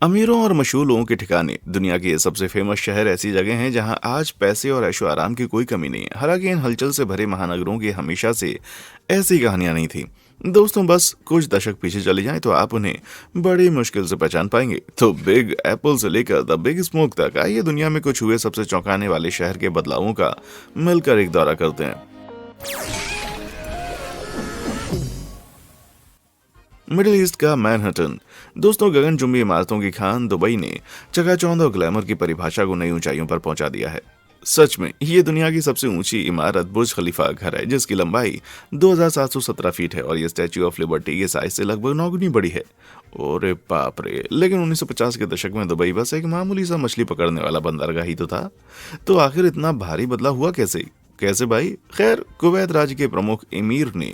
अमीरों और मशहूर लोगों के ठिकाने दुनिया के सबसे फेमस शहर ऐसी जगह हैं जहां आज पैसे और ऐशो आराम की कोई कमी नहीं है। हालांकि इन हलचल से भरे महानगरों की हमेशा से ऐसी कहानियां नहीं थी। दोस्तों, बस कुछ दशक पीछे चले जाएं तो आप उन्हें बड़ी मुश्किल से पहचान पाएंगे। तो बिग एप्पल से लेकर द बिग स्मोक तक आइए दुनिया में कुछ हुए सबसे चौंकाने वाले शहर के बदलावों का मिलकर एक दौरा करते हैं। मिडिल ईस्ट का मैनहट्टन। दोस्तों, गगनचुंबी इमारतों की खान दुबई ने चकाचौंध और ग्लैमर की परिभाषा को नई ऊंचाइयों पर पहुंचा दिया है। सच में ये दुनिया की सबसे ऊंची इमारत बुर्ज खलीफा घर है, जिसकी लंबाई 2717 फीट है और ये स्टैच्यू ऑफ लिबर्टी के साइज से लगभग 9 गुनी बड़ी है। ओरे बाप रे! लेकिन 1950 के दशक में दुबई बस एक मामूली सा मछली पकड़ने वाला बंदरगाह ही तो था। तो आखिर इतना भारी बदलाव हुआ कैसे भाई? खैर, कुवैत राज्य के प्रमुख एमीर ने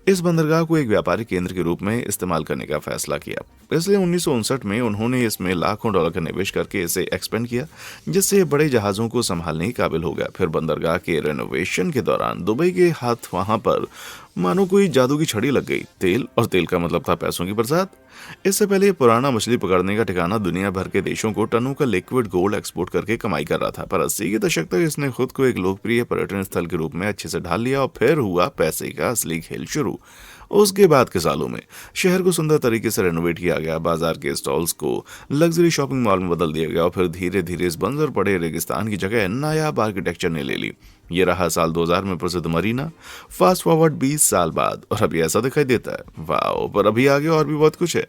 इस बंदरगाह को एक व्यापारिक केंद्र के रूप में इस्तेमाल करने का फैसला किया। इसलिए 1959 में उन्होंने इसमें लाखों डॉलर का निवेश करके इसे एक्सपेंड किया, जिससे ये बड़े जहाजों को संभालने के काबिल हो गया। फिर बंदरगाह के रेनोवेशन के दौरान दुबई के हाथ वहां पर मानो कोई जादू की छड़ी लग गई। तेल, और तेल का मतलब था पैसों की बरसात। इससे पहले ये पुराना मछली पकड़ने का ठिकाना दुनिया भर के देशों को टनों का लिक्विड गोल्ड एक्सपोर्ट करके कमाई कर रहा था, पर 80 के दशक तक इसने खुद को एक लोकप्रिय पर्यटन स्थल के रूप में अच्छे से ढाल लिया और फिर हुआ पैसे का असली खेल शुरू। उसके बाद के सालों में शहर को सुंदर तरीके से रेनोवेट किया गया, बाजार के स्टॉल्स को लग्जरी शॉपिंग मॉल में बदल दिया गया और फिर धीरे धीरे इस बंजर पड़े रेगिस्तान की जगह नायाब आर्किटेक्चर ने ले ली। ये रहा साल 2000 में प्रसिद्ध मरीना। फास्ट फॉरवर्ड 20 साल बाद और अभी ऐसा दिखाई देता है। वाओ! पर अभी आगे और भी बहुत कुछ है।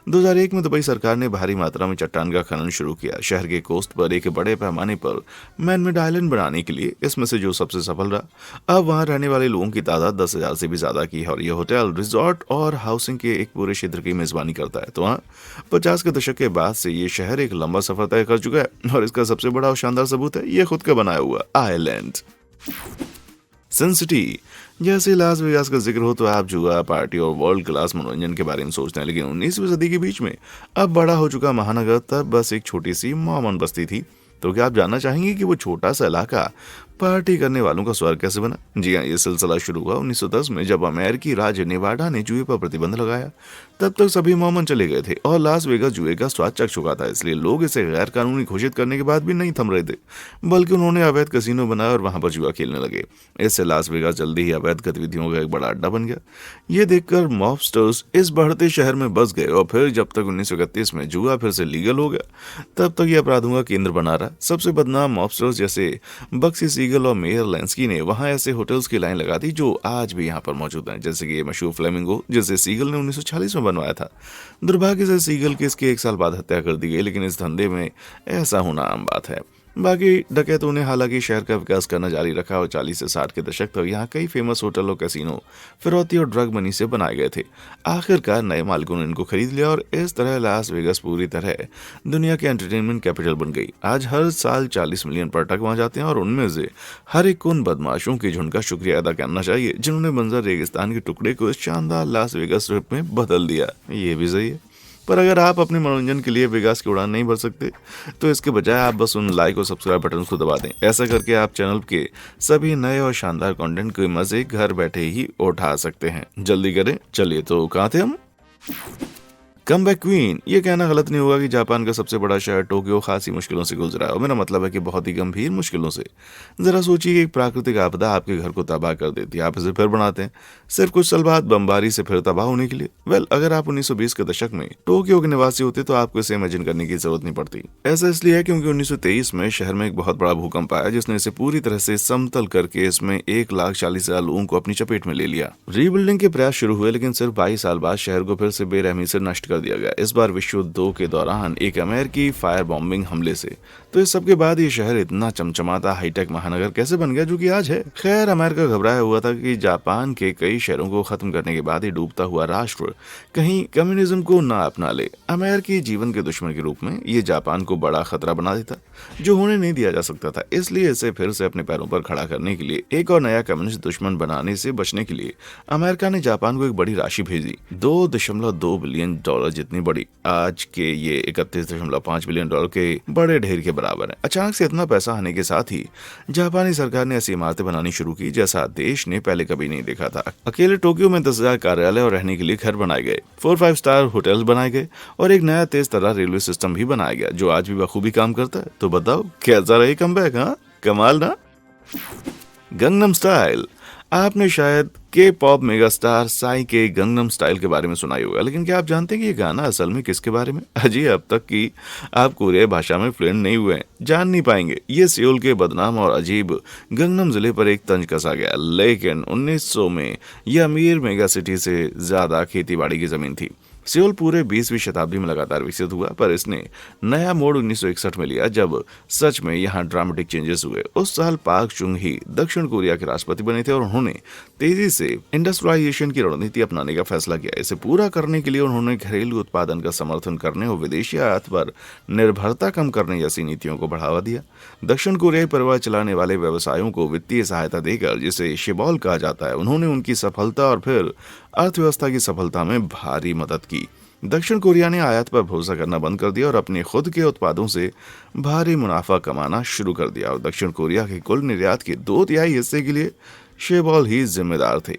2001 में दुबई सरकार ने भारी मात्रा में चट्टान का खनन शुरू किया। शहर के कोस्ट पर एक बड़े पैमाने पर मैन मेड आइलैंड बनाने के लिए, इसमें से जो सबसे सफल रहा। अब वहां रहने वाले लोगों की तादाद 10,000 से भी ज्यादा की है और यह होटल, रिजॉर्ट और हाउसिंग के एक पूरे क्षेत्र की मेजबानी करता है। तो हाँ, 50 के दशक के बाद से ये शहर एक लंबा सफर तय कर चुका है और इसका सबसे बड़ा और शानदार सबूत है ये खुद का बनाया हुआ आइलैंड। सिन सिटी। जैसे लास वेगास का जिक्र हो तो आप जुआ, पार्टी और वर्ल्ड क्लास मनोरंजन के बारे में सोचते हैं, लेकिन 19वीं सदी के बीच में अब बड़ा हो चुका महानगर तब बस एक छोटी सी मॉमन बस्ती थी। तो क्या आप जानना चाहेंगे कि वो छोटा सा इलाका पार्टी करने वालों का स्वर्ग कैसे बना? जी हाँ, ये सिलसिला शुरू हुआ 1910 में, जब अमेरिकी राज्य नेवाडा ने जुए पर प्रतिबंध लगाया। तब तक सभी मॉमन चले गए थे और लास वेगास जुए का स्वाद चख चुका था। इसलिए लोग इसे गैर कानूनी घोषित करने के बाद भी नहीं थम रहे थे, बल्कि उन्होंने अवैध कैसीनो बनाया और वहां पर जुआ खेलने लगे। इससे लास वेगास जल्दी ही अवैध गतिविधियों का एक बड़ा अड्डा बन गया। ये देखकर मॉबस्टर्स इस बढ़ते शहर में बस गए और फिर जब तक 1931 में जुआ फिर से लीगल हो गया, तब तक ये अपराधों का केंद्र बना रहा। सबसे बदनाम मॉबस्टर्स जैसे बक्सी सीगल और मेयर लेंस्की ने वहां ऐसे होटल्स की लाइन लगा दी जो आज भी यहां पर मौजूद हैं, जैसे कि ये मशहूर फ्लेमिंगो, जिसे सीगल ने 1940 में बनवाया था। दुर्भाग्य से सीगल की इसके 1 साल बाद हत्या कर दी गई, लेकिन इस धंधे में ऐसा होना आम बात है। बाकी डकैतों ने हालांकि शहर का विकास करना जारी रखा और 40 से 60 के दशक तक यहाँ कई फेमस होटल और कैसीनो फिरौती और ड्रग मनी से बनाए गए थे। आखिरकार नए मालिकों ने इनको खरीद लिया और इस तरह लास वेगास पूरी तरह दुनिया के एंटरटेनमेंट कैपिटल बन गई। आज हर साल 40 मिलियन पर्यटक वहां जाते हैं और उनमें से हर एक को उन बदमाशों की झुंड का शुक्रिया अदा करना चाहिए जिन्होंने बंजर रेगिस्तान के टुकड़े को इस शानदार लास वेगास स्ट्रिप में बदल दिया। ये भी सही है। पर अगर आप अपने मनोरंजन के लिए वेगास की उड़ान नहीं भर सकते, तो इसके बजाय आप बस उन लाइक और सब्सक्राइब बटन को दबा दें। ऐसा करके आप चैनल के सभी नए और शानदार कंटेंट के मजे घर बैठे ही उठा सकते हैं। जल्दी करें। चलिए, तो कहाँ थे हम? Come back queen. ये कहना गलत नहीं होगा कि जापान का सबसे बड़ा शहर टोक्यो खासी मुश्किलों से गुजरा है, और मेरा मतलब है कि बहुत ही गंभीर मुश्किलों से। जरा सोचिए कि एक प्राकृतिक आपदा आपके घर को तबाह कर देती है, आप इसे फिर बनाते हैं सिर्फ कुछ साल बाद बमबारी से फिर तबाह होने के लिए। अगर आप 1920 के दशक में टोक्यो के निवासी होते तो आपको इसे इमेजिन करने की जरूरत नहीं पड़ती। ऐसा इसलिए है क्योंकि 1923 में शहर में एक बहुत बड़ा भूकंप आया जिसने इसे पूरी तरह से समतल करके इसमें 1,40,000 लोगों को अपनी चपेट में ले लिया। रीबिल्डिंग के प्रयास शुरू हुए, लेकिन सिर्फ 22 साल बाद शहर को फिर से बेरहमी से नष्ट कर दिया गया, इस बार विश्व युद्ध 2 के दौरान एक अमेरिकी फायर बॉम्बिंग हमले से। तो इस सब के बाद ये शहर इतना चमचमाता हाईटेक महानगर कैसे बन गया जो कि आज है? खैर, अमेरिका घबराया हुआ था कि जापान के कई शहरों को खत्म करने के बाद ही डूबता हुआ राष्ट्र कहीं कम्युनिज्म को ना अपना ले। अमेरिकी जीवन के दुश्मन के रूप में ये जापान को बड़ा खतरा बना देता जो होने नहीं दिया जा सकता था। इसलिए इसे फिर से अपने पैरों पर खड़ा करने के लिए, एक और नया कम्युनिस्ट दुश्मन बनाने से बचने के लिए अमेरिका ने जापान को एक बड़ी राशि भेजी, $2.2 बिलियन डॉलर जितनी बड़ी। आज के ये 31.5 बिलियन डॉलर के बड़े ढेर के बराबर है। अचानक से इतना पैसा आने के साथ ही जापानी सरकार ने ऐसी इमारतें बनानी शुरू की जैसा देश ने पहले कभी नहीं देखा था। अकेले टोक्यो में 10,000 कार्यालय और रहने के लिए घर बनाए गए, 4-5 स्टार होटल बनाए गए और एक नया तेज तर्रार रेलवे सिस्टम भी बनाया गया जो आज भी बखूबी काम करता है। तो बताओ कैसा रही कमबैक? हाँ, कमाल ना। Gangnam style. आपने शायद के पॉप मेगा स्टार साई के गंगनम स्टाइल के बारे में सुना ही होगा, लेकिन क्या आप जानते हैं कि ये गाना असल में किसके बारे में? अजी अब तक कि आप कोरियाई भाषा में फ्लुएंट नहीं हुए हैं, जान नहीं पाएंगे। ये सियोल के बदनाम और अजीब गंगनम जिले पर एक तंज कसा गया, लेकिन 1900 में यह अमीर मेगा सिटी से ज्यादा खेती बाड़ी की जमीन थी। सियोल पूरे 20वीं शताब्दी में लगातार विकसित हुआ, पर इसने नया मोड़ 1961 में लिया जब सच में यहाँ ड्रामेटिक चेंजेस हुए। उस साल पाक चुंग ही दक्षिण कोरिया के राष्ट्रपति बने थे और उन्होंने तेजी से इंडस्ट्रियलाइजेशन की रणनीति अपनाने का फैसला किया। इसे पूरा करने के लिए उन्होंने घरेलू उत्पादन का समर्थन करने और विदेशी आयात पर निर्भरता कम करने जैसी नीतियों को बढ़ावा दिया। दक्षिण कोरियाई परिवार चलाने वाले व्यवसायों को वित्तीय सहायता देकर, जिसे शिबॉल कहा जाता है, उन्होंने उनकी सफलता और फिर अर्थव्यवस्था की सफलता में भारी मदद की। दक्षिण कोरिया ने आयात पर भरोसा करना बंद कर दिया और अपने खुद के उत्पादों से भारी मुनाफा कमाना शुरू कर दिया और दक्षिण कोरिया के कुल निर्यात के 2/3 हिस्से के लिए शेबॉल ही जिम्मेदार थे।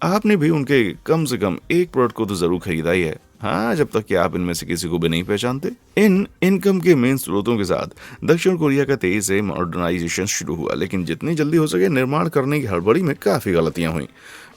आपने भी उनके कम से कम एक प्रोडक्ट को तो जरूर खरीदा ही है, हाँ, जब तक कि आप इनमें से किसी को भी नहीं पहचानते। इन इनकम के मेन स्रोतों के साथ दक्षिण कोरिया का तेजी से मॉडर्नाइजेशन शुरू हुआ, लेकिन जितनी जल्दी हो सके निर्माण करने की हड़बड़ी में काफी गलतियां हुई।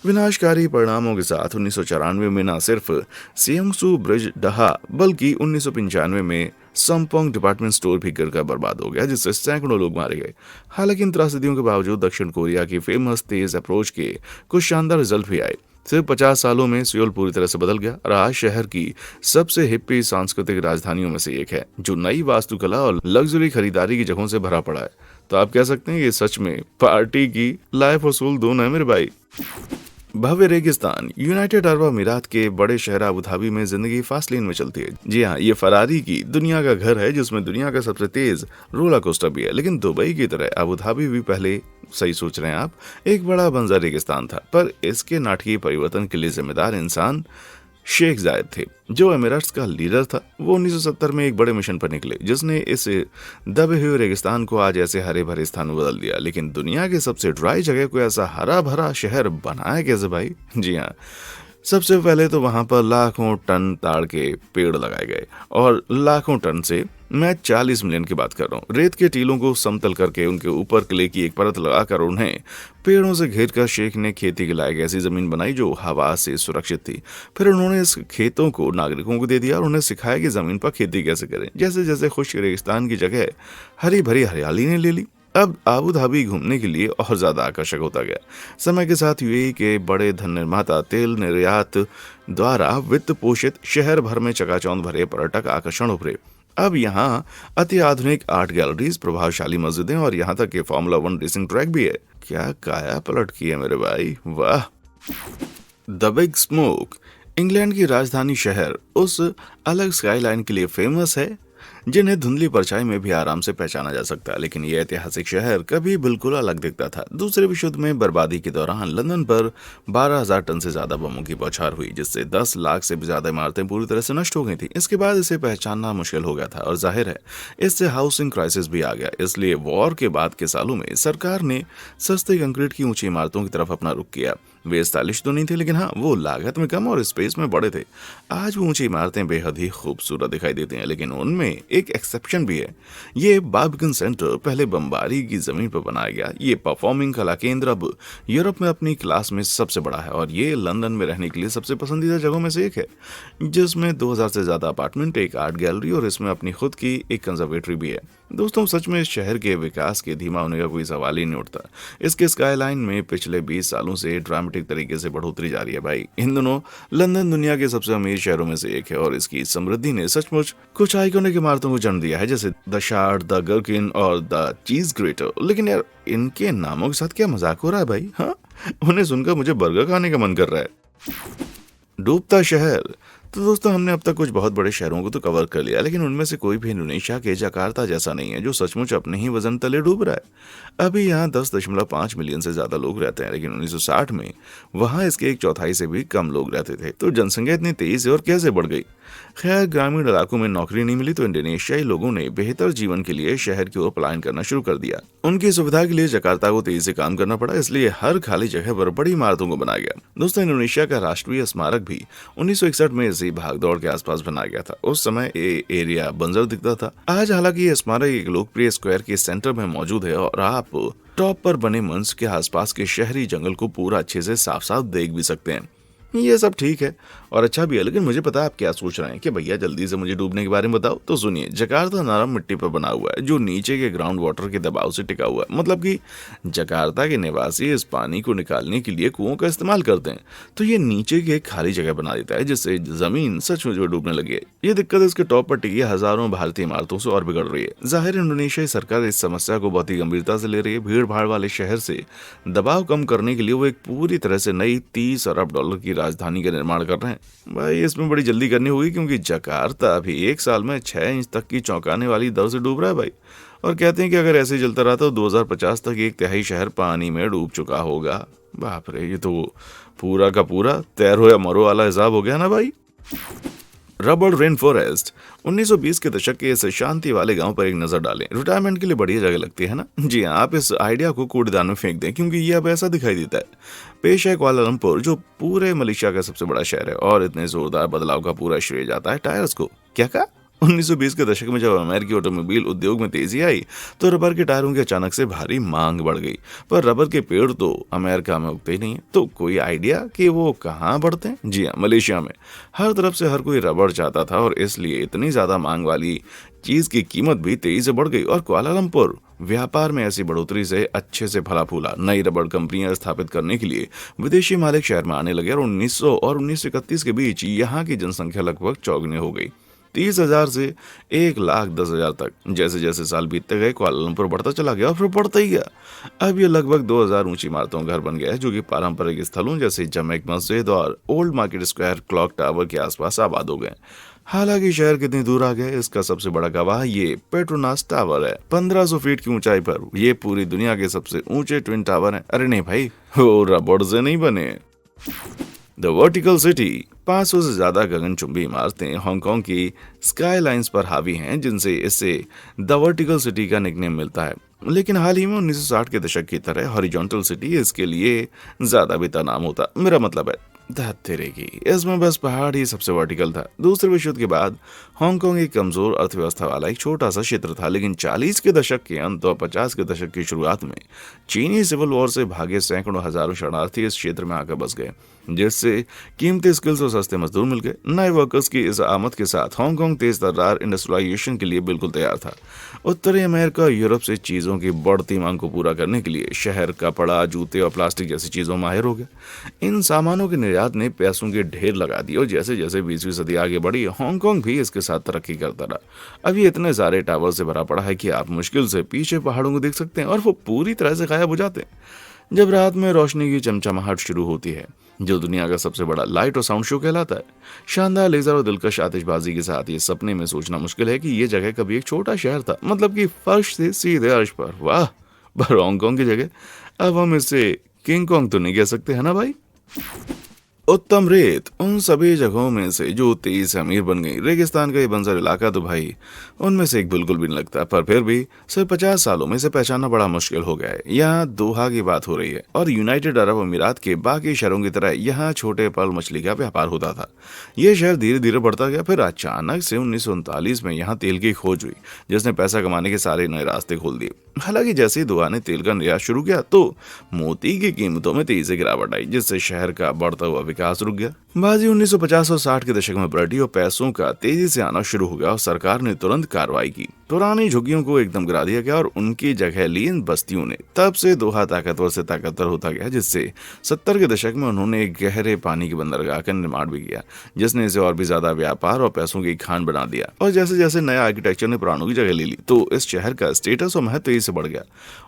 विनाशकारी परिणामों के साथ 1994 में न सिर्फ सियोंगसू ब्रिज ढहा, बल्कि 1995 में समपोंग डिपार्टमेंट स्टोर भी गिरकर बर्बाद हो गया, जिससे सैकड़ों लोग मारे गए। हालांकि इन त्रासदियों के बावजूद दक्षिण कोरिया की फेमस तेज अप्रोच के कुछ शानदार रिजल्ट भी आए। सिर्फ 50 सालों में सियोल पूरी तरह से बदल गया और आज शहर की सबसे हिप्पी सांस्कृतिक राजधानियों में से एक है, जो नई वास्तुकला और लग्जरी खरीदारी की जगहों से भरा पड़ा है। तो आप कह सकते हैं ये सच में पार्टी की लाइफ और सोल दोनों है मेरे भाई। भव्य रेगिस्तान। यूनाइटेड अरब अमीरात के बड़े शहर अबू धाबी में जिंदगी फास्ट लेन में चलती है। जी हाँ, ये फरारी की दुनिया का घर है, जिसमें दुनिया का सबसे तेज रोलर कोस्टर भी है। लेकिन दुबई की तरह अबू धाबी भी पहले, सही सोच रहे हैं आप, एक बड़ा बंजर रेगिस्तान था। पर इसके नाटकीय परिवर्तन के लिए जिम्मेदार इंसान शेख जायद थे, जो एमिरेट्स का लीडर था। वो 1970 में एक बड़े मिशन पर निकले, जिसने इस दबे हुए रेगिस्तान को आज ऐसे हरे भरे स्थान में बदल दिया। लेकिन दुनिया के सबसे ड्राई जगह को ऐसा हरा भरा शहर बनाया कैसे भाई? जी हाँ, सबसे पहले तो वहां पर लाखों टन ताड़ के पेड़ लगाए गए, और लाखों टन से मैं 40 मिलियन की बात कर रहा हूँ। रेत के टीलों को समतल करके उनके ऊपर क्ले की एक परत लगाकर उन्हें पेड़ों से घेर कर शेख ने खेती के लायक ऐसी जमीन बनाई जो हवा से सुरक्षित थी। फिर उन्होंने इस खेतों को नागरिकों को दे दिया और उन्हें सिखाया कि जमीन पर खेती कैसे करें। जैसे जैसे खुश्क रेगिस्तान की जगह हरी भरी हरियाली ने ले ली, अब अबू धाबी घूमने के लिए और ज्यादा आकर्षक होता गया। समय के साथ यूएई के बड़े धन निर्माता तेल निर्यात द्वारा वित्त पोषित शहर भर में चकाचौंध भरे पर्यटक आकर्षण उभरे। अब यहाँ अति आधुनिक आर्ट गैलरीज, प्रभावशाली मस्जिदें और यहाँ तक कि फॉर्मूला 1 रेसिंग ट्रैक भी है। क्या काया पलट की है मेरे भाई, वाह। The big smoke. इंग्लैंड की राजधानी शहर उस अलग स्काईलाइन के लिए फेमस है जिन्हें धुंधली परछाई में भी आराम से पहचाना जा सकता है। लेकिन यह ऐतिहासिक शहर कभी बिल्कुल अलग दिखता था। दूसरे विश्व युद्ध में बर्बादी के दौरान लंदन पर 12,000 टन से ज्यादा बमों की बौछार हुई, जिससे 10 लाख से भी ज्यादा इमारतें पूरी तरह से नष्ट हो गई थी। इसके बाद इसे पहचानना मुश्किल हो गया था और जाहिर है इससे हाउसिंग क्राइसिस भी आ गया। इसलिए वॉर के बाद के सालों में सरकार ने सस्ते कंक्रीट की ऊंची इमारतों की तरफ अपना रुख किया। वे स्टाइलिश तो नहीं थे, लेकिन हाँ, वो लागत में कम और स्पेस में बड़े थे। आज वो ऊंची इमारतें बेहद ही खूबसूरत दिखाई देती हैं, लेकिन उनमें एक एक्सेप्शन भी है। ये बार्बिकन सेंटर पहले बम्बारी की जमीन पर बनाया गया। ये परफॉर्मिंग कला केंद्र अब यूरोप में अपनी क्लास में सबसे बड़ा है और ये लंदन में रहने के लिए सबसे पसंदीदा जगहों में से एक है, जिसमें 2000 से ज्यादा अपार्टमेंट, एक आर्ट गैलरी और इसमें अपनी खुद की एक कंजर्वेटरी भी है। दोस्तों, सच में इस शहर के विकास के धीमा होने का कोई सवाल ही नहीं उठता। इसके स्काईलाइन में पिछले 20 सालों से ड्रामेटिक तरीके से बढ़ोतरी जारी है भाई। इन दिनों लंदन दुनिया के सबसे अमीर शहरों में से एक है और इसकी समृद्धि ने सचमुच कुछ आइकॉनिक इमारतों को जन्म दिया है, जैसे द शार्ड, द गर्किन और द चीज ग्रेटर। लेकिन यार, इनके नामों के साथ क्या मजाक हो रहा है भाई? हाँ, उन्हें सुनकर मुझे बर्गर खाने का मन कर रहा है। डूबता शहर। तो दोस्तों हमने अब तक कुछ बहुत बड़े शहरों को तो कवर कर लिया, लेकिन उनमें से कोई भी इंडोनेशिया के जकार्ता जैसा नहीं है जो सचमुच अपने ही वजन तले डूब रहा है। अभी यहाँ 10.5 मिलियन से ज्यादा लोग रहते हैं, लेकिन 1960 में वहाँ इसके एक चौथाई से भी कम लोग रहते थे। तो जनसंख्या इतनी तेजी से और कैसे बढ़ गई? खैर, ग्रामीण इलाकों में नौकरी नहीं मिली तो इंडोनेशियाई लोगों ने बेहतर जीवन के लिए शहर की ओर पलायन करना शुरू कर दिया। उनकी सुविधा के लिए जकार्ता को तेजी से काम करना पड़ा, इसलिए हर खाली जगह पर बड़ी इमारतों को बनाया गया। दोस्तों, इंडोनेशिया का राष्ट्रीय स्मारक भी 1961 में इसी भागदौड़ के आसपास बनाया गया था। उस समय ये एरिया बंजर दिखता था। आज हालांकि ये स्मारक एक लोकप्रिय स्क्वायर के सेंटर में मौजूद है और आप टॉप पर बने मंच के आसपास के शहरी जंगल को पूरा अच्छे से साफ साफ देख भी सकते हैं। ये सब ठीक है और अच्छा भी है, लेकिन मुझे पता है आप क्या सोच रहे हैं कि भैया जल्दी से मुझे डूबने के बारे में बताओ। तो सुनिए, जकार्ता नरम मिट्टी पर बना हुआ है जो नीचे के ग्राउंड वाटर के दबाव से टिका हुआ है। मतलब कि जकार्ता के निवासी इस पानी को निकालने के लिए कुओं का इस्तेमाल करते हैं, तो ये नीचे की एक खाली जगह बना देता है जिससे जमीन सचमुच में डूबने लगी है। ये दिक्कत इसके टॉप पर टिकी हजारों भारतीय इमारतों से और बिगड़ रही है। जाहिर इंडोनेशियाई सरकार इस समस्या को बहुत ही गंभीरता से ले रही है। भीड़ भाड़ वाले शहर से दबाव कम करने के लिए वो एक पूरी तरह से नई 30 अरब डॉलर की राजधानी का निर्माण कर रहे हैं। भाई इसमें बड़ी जल्दी करनी होगी क्योंकि जकार्ता अभी एक साल में 6 इंच तक की चौंकाने वाली दर से डूब रहा है भाई। और कहते हैं कि अगर ऐसे चलता रहा तो 2050 तक एक तिहाई शहर पानी में डूब चुका होगा। बाप रे, ये तो पूरा का पूरा तैरो या मरो वाला हिसाब हो गया ना भाई। रबड़ रेन फॉरेस्ट 1920 के दशक के इस शांति वाले गांव पर एक नजर डालें। रिटायरमेंट के लिए बढ़िया जगह लगती है ना? जी हाँ, आप इस आइडिया को कूड़ेदान में फेंक दें क्योंकि ये अब ऐसा दिखाई देता है। पेश है कुआलालंपुर, जो पूरे मलेशिया का सबसे बड़ा शहर है और इतने जोरदार बदलाव का पूरा श्रेय जाता है टायर्स को। क्या कहा? 1920 के दशक में जब अमेरिकी ऑटोमोबाइल उद्योग में तेजी आई तो रबर के टायरों की अचानक से भारी मांग बढ़ गई, पर रबर के पेड़ तो अमेरिका में उगते ही नहीं है। तो कोई आइडिया कि वो कहाँ बढ़ते हैं? जी हाँ, मलेशिया में। हर तरफ से हर कोई रबर चाहता था और इसलिए इतनी ज्यादा मांग वाली चीज की कीमत भी तेजी से बढ़ गई और कुआलालंपुर व्यापार में ऐसी बढ़ोतरी से अच्छे से फला फूला। नई रबड़ कंपनियां स्थापित करने के लिए विदेशी मालिक शहर में आने लगे और 1900 और 1931 के बीच यहाँ की जनसंख्या लगभग चौगुनी हो गई, 30,000 से 1,10,000 तक। जैसे जैसे साल बीतते गए कुआलालंपुर बढ़ता चला गया और फिर बढ़ता ही गया। अब ये लगभग 2,000 ऊंची इमारतों का घर बन गया है जो कि पारंपरिक स्थलों जैसे जमैक मस्जिद और old market square clock tower के आसपास आबाद हो गए। हालांकि शहर कितनी दूर आ गए इसका सबसे बड़ा गवाह ये पेट्रोनास टावर है। 1500 फीट की ऊंचाई पर ये पूरी दुनिया के सबसे ऊंचे ट्विन टावर हैं। अरे नहीं भाई, वो रबड़ से नहीं बने। द वर्टिकल सिटी 500 से ज्यादा गगनचुंबी इमारतें हांगकांग की स्काई लाइन्स पर हावी हैं, जिनसे इसे द वर्टिकल सिटी का निकनेम मिलता है। लेकिन हाल ही में 1960 के दशक की तरह हॉरिजॉन्टल सिटी इसके लिए ज्यादा बेहतर नाम होता। मेरा मतलब है तेरे की, इसमें बस पहाड़ ही सबसे वर्टिकल था। दूसरे विश्व युद्ध के बाद हांगकांग एक कमजोर अर्थव्यवस्था वाला एक छोटा सा क्षेत्र था, लेकिन 40 के दशक के अंत और 50 के दशक की शुरुआत में चीनी सिविल वॉर से भागे सैकड़ों हजारों शरणार्थी इस क्षेत्र में आकर बस गए, जिससे कीमती स्किल्स और सस्ते मजदूर मिल गए। नए वर्कर्स की इस आमद के साथ हांगकांग तेज तर्रार इंडस्ट्रियलाइजेशन के लिए बिल्कुल तैयार था। उत्तरी अमेरिका और यूरोप से चीजों की बढ़ती मांग को पूरा करने के लिए शहर कपड़ा, जूते और प्लास्टिक जैसी चीजों में माहिर हो गया। इन सामानों के निर्यात ने पैसों के ढेर लगा दिए और जैसे जैसे 20वीं सदी आगे बढ़ी हांगकांग भी इसके साथ तरक्की करता रहा। अब ये इतने सारे टावर से भरा पड़ा है कि आप मुश्किल से पीछे पहाड़ों को देख सकते हैं और वो पूरी तरह से गायब हो जाते हैं जब रात में रोशनी की चमचमाहट शुरू होती है, जो दुनिया का सबसे बड़ा लाइट और साउंड शो कहलाता है। शानदार लेजर और दिलकश आतिशबाजी के साथ ये सपने में सोचना मुश्किल है कि ये जगह कभी एक छोटा शहर था, मतलब कि फर्श से सीधे अर्श पर। वाह, पर हांगकांग की जगह अब हम इसे किंग कॉन्ग तो नहीं कह सकते, है ना भाई। उत्तम रेत उन सभी जगहों में से जो तेजी से अमीर बन गई। रेगिस्तान का ये बंजर इलाका तो भाई उनमें से एक बिल्कुल भी नहीं लगता, पर फिर भी सिर्फ 50 सालों में इसे पहचानना बड़ा मुश्किल हो गया है। यहाँ दोहा की बात हो रही है और यूनाइटेड अरब अमीरात के बाकी शहरों की तरह यहाँ छोटे पर्ल मछली का व्यापार होता था। ये शहर धीरे धीरे बढ़ता गया, फिर अचानक से 1939 में यहाँ तेल की खोज हुई, जिसने पैसा कमाने के सारे नए रास्ते खोल दिए। हालांकि जैसे ही दोहा ने तेल का निर्यात शुरू किया तो मोती की कीमतों में तेजी से गिरावट आई, जिससे शहर का बढ़ता हुआ विकास रुक गया। बाजी 1950 और 60 के दशक में पलटी और पैसों का तेजी से आना शुरू हो गया और सरकार ने तुरंत कार्रवाई की। पुरानी झुग्गियों को एकदम गिरा दिया गया और उनकी जगह ली इन बस्तियों ने। तब से दोहा ताकतवर से ताकतवर होता गया, जिससे 70 के दशक में उन्होंने एक गहरे पानी की बंदरगाह का निर्माण भी किया, जिसने इसे और भी ज्यादा व्यापार और पैसों की खान बना दिया। और जैसे जैसे नया आर्किटेक्चर ने पुरानों की जगह ले ली तो इस शहर का स्टेटस और महत्व तेजी से बढ़ गया।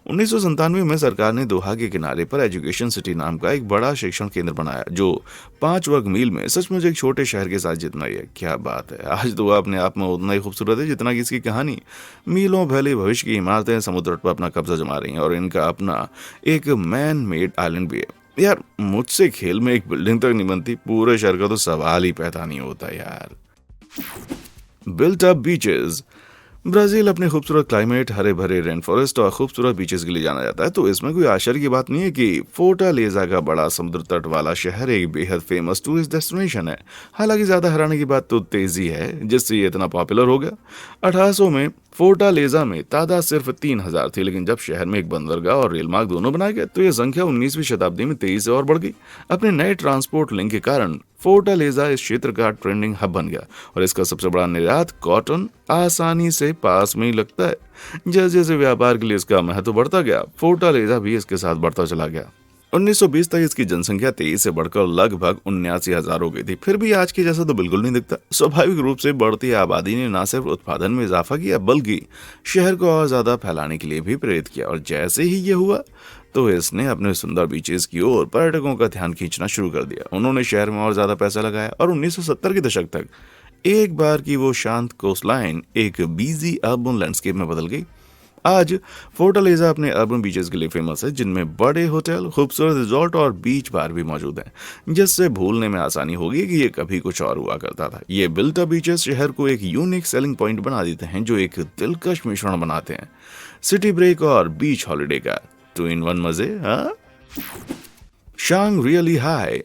1997 में सरकार ने दोहा के किनारे पर एजुकेशन सिटी नाम का एक बड़ा शिक्षण केंद्र बनाया, जो 5 वर्ग मील में सचमुच एक छोटे शहर के साथ जितना ही है। क्या बात है, आज तो वह अपने आप में उतना ही खूबसूरत है जितना कि इसकी कहानी। मीलों भले भविष्य की इमारतें समुद्र तट पर अपना कब्जा जमा रही हैं और इनका अपना एक मैन मेड आइलैंड भी है। यार मुझसे खेल में एक बिल्डिंग तक नहीं बनती, पूरे शहर का तो सवाल ही पैदा नहीं होता यार। Built up beaches. ब्राजील अपने खूबसूरत क्लाइमेट, हरे भरे रेन फॉरेस्ट और खूबसूरत बीचेस के लिए जाना जाता है, तो इसमें कोई आश्चर्य की बात नहीं है कि फोर्टालेजा का बड़ा समुद्र तट वाला शहर एक बेहद फेमस टूरिस्ट डेस्टिनेशन है। हालांकि ज्यादा हैरानी की बात तो तेजी है जिससे ये इतना पॉपुलर हो गया। 1800 में फोर्टालेजा में तादाद सिर्फ 3000 थी, लेकिन जब शहर में एक बंदरगाह और रेल मार्ग दोनों बनाए गए तो यह संख्या 19वीं शताब्दी में तेजी से और बढ़ गई। अपने नए ट्रांसपोर्ट लिंक के कारण फोर्टालेजा इस क्षेत्र का ट्रेंडिंग हब बन गया और इसका सबसे बड़ा निर्यात कॉटन आसानी से पास में ही लगता है। जैसे जैसे व्यापार के लिए इसका महत्व बढ़ता गया, फोर्टालेजा भी इसके साथ बढ़ता चला गया। 1920 तक इसकी जनसंख्या 23 से बढ़कर लगभग 79,000 हो गई थी। फिर भी आज के जैसा तो बिल्कुल नहीं दिखता। स्वाभाविक रूप से बढ़ती आबादी ने न सिर्फ उत्पादन में इजाफा किया बल्कि शहर को और ज्यादा फैलाने के लिए भी प्रेरित किया, और जैसे ही ये हुआ तो इसने अपने सुंदर बीचेस की ओर पर्यटकों का ध्यान खींचना शुरू कर दिया। उन्होंने शहर में और ज्यादा पैसा लगाया और 1970 के दशक तक एक बार की वो शांत कोस्टलाइन एक बिजी अर्बन लैंडस्केप में बदल गई। आज फोर्टालेजा अपने अर्बन बीचेस के लिए फेमस है, जिनमें बड़े होटल, खूबसूरत रिजॉर्ट और बीच बार भी मौजूद हैं, जिससे भूलने में आसानी होगी कि ये कभी कुछ और हुआ करता था। ये बिल्ट अप बीचेस शहर को एक यूनिक सेलिंग पॉइंट बना देते हैं, जो एक दिलकश मिश्रण बनाते हैं सिटी ब्रेक और बीच हॉलिडे का 2 in 1 मजे। हाँ, शांग-रियली हाई।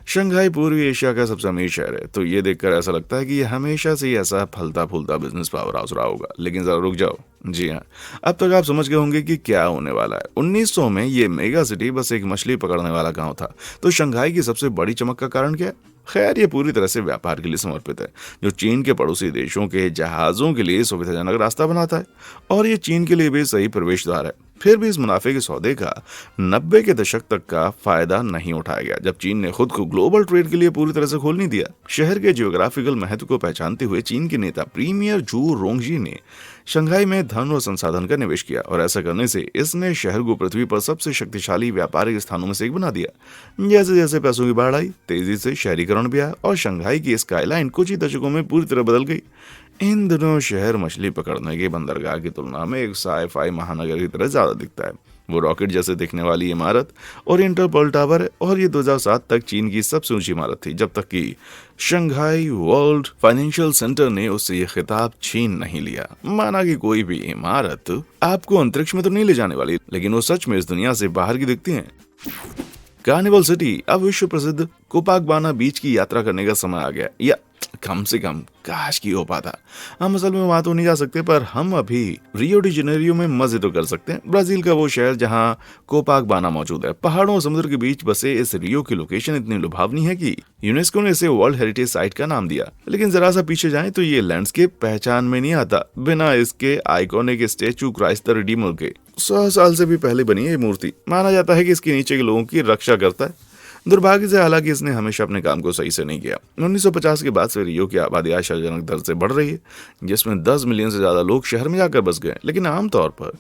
शंघाई पूर्वी एशिया का सबसे अमीर शहर है, तो ये देखकर ऐसा लगता है कि ये हमेशा से ही ऐसा फलता फूलता बिजनेस पावर हाउस रहा होगा। लेकिन जरा रुक जाओ, जी हाँ, अब तक आप समझ गए होंगे कि क्या होने वाला है। 1900 में ये मेगा सिटी बस एक मछली पकड़ने वाला गांव था, तो शंघाई की सबसे बड़ी चमक का कारण क्या है? खैर, ये पूरी तरह से व्यापार के लिए समर्पित है, जो चीन के पड़ोसी देशों के जहाजों के लिए सुविधाजनक रास्ता बनाता है, और ये चीन के लिए भी सही प्रवेश द्वार है। फिर भी इस मुनाफे के सौदे का 90 के दशक तक का फायदा नहीं उठाया गया, जब चीन ने खुद को ग्लोबल ट्रेड के लिए पूरी तरह से खोल नहीं दिया। शहर के जियोग्राफिकल महत्व को पहचानते हुए चीन के नेता प्रीमियर जू रोंगजी ने शंघाई में धन और संसाधन का निवेश किया, और ऐसा करने से इसने शहर को पृथ्वी पर सबसे शक्तिशाली व्यापारिक स्थानों में से एक बना दिया। जैसे जैसे पैसों की बाढ़ आई, तेजी से शहरीकरण भी आया और शंघाई की स्काईलाइन कुछ ही दशकों में पूरी तरह बदल गई। इन दिनों शहर मछली पकड़ने के बंदरगाह की तुलना में एक साई-फाई महानगर की तरह ज्यादा दिखता है। वो रॉकेट जैसे दिखने वाली इमारत ओरिएंटल पर्ल टावर है, और ये 2007 तक चीन की सबसे ऊंची इमारत थी, जब तक कि शंघाई वर्ल्ड फाइनेंशियल सेंटर ने उससे ये खिताब छीन नहीं लिया। माना कि कोई भी इमारत आपको अंतरिक्ष में तो नहीं ले जाने वाली, लेकिन वो सच में इस दुनिया से बाहर की दिखती है। Carnival city. अब विश्व प्रसिद्ध कोपाकबाना बीच की यात्रा करने का समय आ गया, या कम से कम काश की हो पाता। हम असल में वहां तो नहीं जा सकते, पर हम अभी रियो डी जेनेरियो में मजे तो कर सकते हैं। ब्राजील का वो शहर जहां कोपाकबाना मौजूद है। पहाड़ों और समुद्र के बीच बसे इस रियो की लोकेशन इतनी लुभावनी है कि यूनेस्को ने इसे वर्ल्ड हेरिटेज साइट का नाम दिया। लेकिन जरा सा पीछे जाएं तो ये लैंडस्केप पहचान में नहीं आता बिना इसके iconic statue Christ the Redeemer के। 100 साल से भी पहले बनी है ये मूर्ति। माना जाता है कि इसके नीचे के लोगों की रक्षा करता है। दुर्भाग्य से हालांकि इसने हमेशा अपने काम को सही से नहीं किया। 1950 के बाद से रियो की आबादी आशाजनक दर से बढ़ रही है, जिसमें 10 मिलियन से ज्यादा लोग शहर में जाकर बस गए। लेकिन आमतौर पर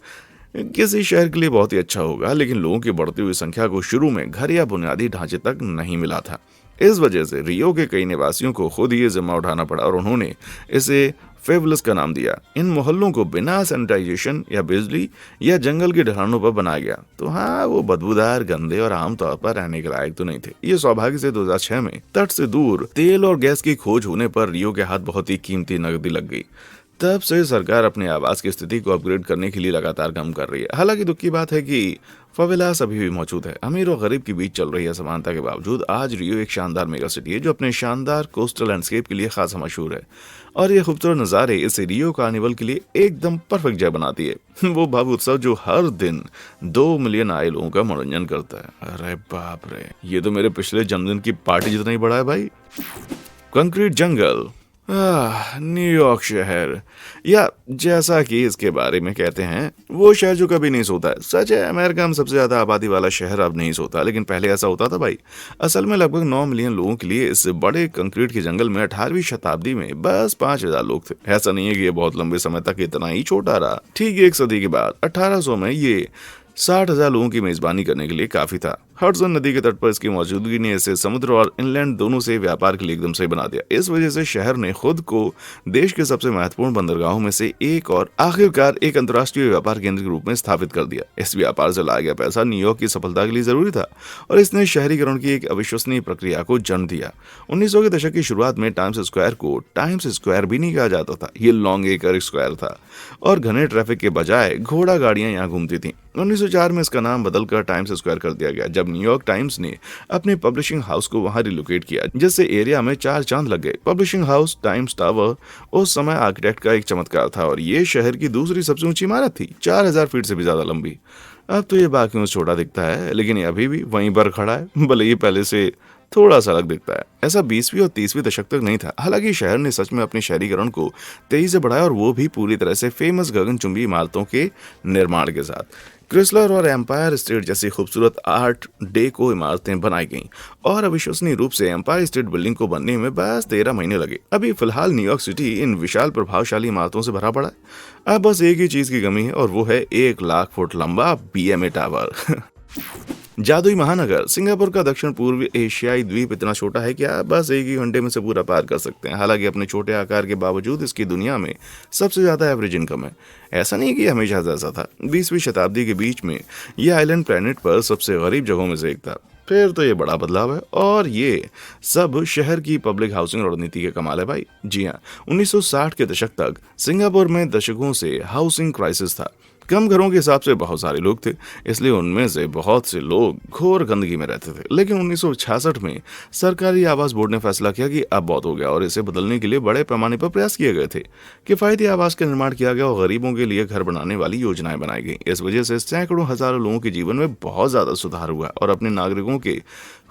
किसी शहर के लिए बहुत ही अच्छा होगा, लेकिन लोगों की बढ़ती हुई संख्या को शुरू में घर या बुनियादी ढांचे तक नहीं मिला था। इस वजह से रियो के कई निवासियों को खुद ये जिम्मा उठाना पड़ा, और उन्होंने इसे फेवलस का नाम दिया। इन मोहल्लों को बिना सैनिटाइजेशन या बिजली या जंगल के ढलानों पर बनाया गया, तो हाँ, वो बदबूदार, गंदे और आमतौर पर रहने के लायक तो नहीं थे। ये सौभाग्य से 2006 में तट से दूर तेल और गैस की खोज होने पर रियो के हाथ बहुत ही कीमती नकदी लग गई। तब से सरकार अपने आवास की स्थिति को अपग्रेड करने के लिए लगातार काम कर रही है। हालांकि दुख की बात है कि फवेलास अभी भी मौजूद है। अमीर और गरीब के बीच चल रही असमानता के बावजूद आज रियो एक शानदार मेगा सिटी है, जो अपने शानदार कोस्टल लैंडस्केप के लिए खासा मशहूर है, और ये खूबसूरत नज़ारे इस रियो कार्निवल के लिए एकदम परफेक्ट जगह बनाती है। वो भव्य उत्सव जो हर दिन 2 मिलियन आए लोगों का मनोरंजन करता है। अरे बाप रे, ये तो मेरे पिछले जन्मदिन की पार्टी जितना ही बड़ा है भाई। कंक्रीट जंगल। न्यूयॉर्क शहर, या जैसा कि इसके बारे में कहते हैं, वो शहर जो कभी नहीं सोता है। सच है, अमेरिका में सबसे ज्यादा आबादी वाला शहर अब नहीं सोता, लेकिन पहले ऐसा होता था भाई। असल में लगभग 9 मिलियन लोगों के लिए इस बड़े कंक्रीट के जंगल में 18वीं शताब्दी में बस 5000 लोग थे। ऐसा नहीं है कि ये बहुत लंबे समय तक इतना ही छोटा रहा। ठीक 1 सदी के बाद 1800 में ये 60,000 लोगों की मेजबानी करने के लिए काफी था। हडसन नदी के तट पर इसकी मौजूदगी ने इसे समुद्र और इनलैंड दोनों से व्यापार के लिए एकदम सही बना दिया। इस वजह से शहर ने खुद को देश के सबसे महत्वपूर्ण बंदरगाहों में से एक और आखिरकार एक अंतर्राष्ट्रीय व्यापार केंद्र के रूप में स्थापित कर दिया। इस व्यापार से लाया गया पैसा न्यूयॉर्क की सफलता के लिए जरूरी था और इसने शहरीकरण की एक अविश्वसनीय प्रक्रिया को जन्म दिया। 1900 के दशक की शुरुआत में टाइम्स स्क्वायर को टाइम्स स्क्वायर भी नहीं कहा जाता था, ये लॉन्ग एकड़ स्क्वायर था और घने ट्रैफिक के बजाय घोड़ा गाड़ियां यहाँ घूमती थीं। 1904 में इसका नाम बदलकर टाइम्स स्क्वायर कर दिया गया जब न्यूयॉर्क टाइम्स ने अपने पब्लिशिंग हाउस को वहां रिलोकेट किया, जिससे एरिया में 4 चांद लग गए। पब्लिशिंग हाउस टाइम्स टावर उस समय आर्किटेक्ट का एक चमत्कार था और ये शहर की दूसरी सबसे ऊंची इमारत थी, 4000 फीट से भी ज्यादा लंबी। अब तो ये बाकियों से छोटा दिखता है, लेकिन ये अभी भी वहीं पर खड़ा है, भले ही पहले से थोड़ा सा अलग दिखता है। ऐसा 20वीं और 30वीं दशक तक नहीं था। हालांकि शहर ने सच में अपने शहरीकरण को तेजी से बढ़ाया और वो भी पूरी तरह से फेमस गगनचुंबी इमारतों के निर्माण के साथ। क्रिसलर और एम्पायर स्टेट जैसी खूबसूरत आर्ट डेको इमारतें बनाई गईं और अविश्वसनीय रूप से एम्पायर स्टेट बिल्डिंग को बनने में बस 13 महीने लगे। अभी फिलहाल न्यूयॉर्क सिटी इन विशाल प्रभावशाली इमारतों से भरा पड़ा है। अब बस एक ही चीज की कमी है और वो है 1 लाख फुट लंबा BMA टावर। जादुई महानगर सिंगापुर का दक्षिण पूर्व एशियाई द्वीप इतना छोटा है कि आप बस एक ही घंटे में से पूरा पार कर सकते हैं। हालांकि अपने छोटे आकार के बावजूद इसकी दुनिया में सबसे ज्यादा एवरेज इनकम है। ऐसा नहीं कि हमेशा ऐसा था। 20वीं शताब्दी के बीच में यह आइलैंड प्लेनेट पर सबसे गरीब जगहों में से एक था। फिर तो ये बड़ा बदलाव है और ये सब शहर की पब्लिक हाउसिंग रणनीति के कमाल है भाई। जी हाँ, 1960 के दशक तक सिंगापुर में दशकों से हाउसिंग क्राइसिस था। कम घरों के हिसाब से बहुत सारे लोग थे, इसलिए उनमें से बहुत से लोग घोर गंदगी में रहते थे। लेकिन 1966 में सरकारी आवास बोर्ड ने फैसला किया कि अब बहुत हो गया और इसे बदलने के लिए बड़े पैमाने पर प्रयास किए गए थे। किफायती आवास का निर्माण किया गया और गरीबों के लिए घर बनाने वाली योजनाएं बनाई गई। इस वजह से सैकड़ों हजारों लोगों के जीवन में बहुत ज्यादा सुधार हुआ और अपने नागरिकों के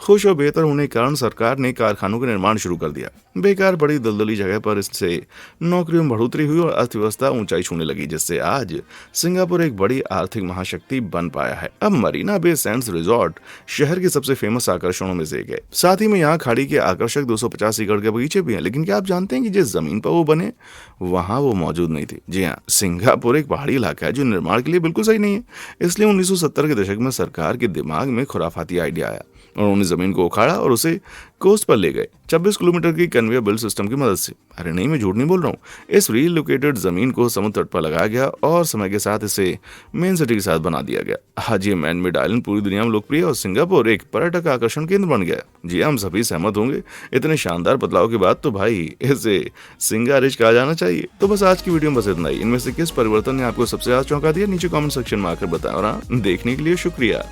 खुश और बेहतर होने के कारण सरकार ने कारखानों का निर्माण शुरू कर दिया। बेकार बड़ी दलदली जगह पर इससे नौकरियों में बढ़ोतरी हुई और अर्थव्यवस्था ऊंचाई छूने लगी, जिससे आज सिंगापुर एक बड़ी आर्थिक महाशक्ति बन पाया है। अब मरीना बे सैंड्स रिजॉर्ट शहर के सबसे फेमस आकर्षणों में से एक है। साथ ही में यहाँ खाड़ी के आकर्षक 250 एकड़ के बगीचे भी हैं। लेकिन क्या आप जानते हैं कि जिस जमीन पर वो बने वहां वो मौजूद नहीं थी। जी हाँ, सिंगापुर एक पहाड़ी इलाका है जो निर्माण के लिए बिल्कुल सही नहीं है। इसलिए 1970 के दशक में सरकार के दिमाग में खुराफाती आइडिया आया और उन्होंने जमीन को उखाड़ा और उसे कोस्ट पर ले गए 26 किलोमीटर की कन्वेयर बेल्ट सिस्टम की मदद से। अरे नहीं, मैं झूठ नहीं बोल रहा हूँ। इस रीलोकेटेड जमीन को समुद्र तट पर लगाया गया और समय के साथ इसे मेन सिटी के साथ बना दिया गया। आज ये मैन मेड आइलैंड पूरी दुनिया में लोकप्रिय और सिंगापुर एक पर्यटक आकर्षण केंद्र बन गया। जी, हम सभी सहमत होंगे। इतने शानदार बदलाव के बाद तो भाई इसे सिंगारिज कहा जाना चाहिए। तो बस आज की वीडियो में बस इतना ही। इनमें से किस परिवर्तन ने आपको सबसे ज्यादा चौंका दिया, नीचे कमेंट सेक्शन में आकर बताएं। और हाँ, देखने के लिए शुक्रिया।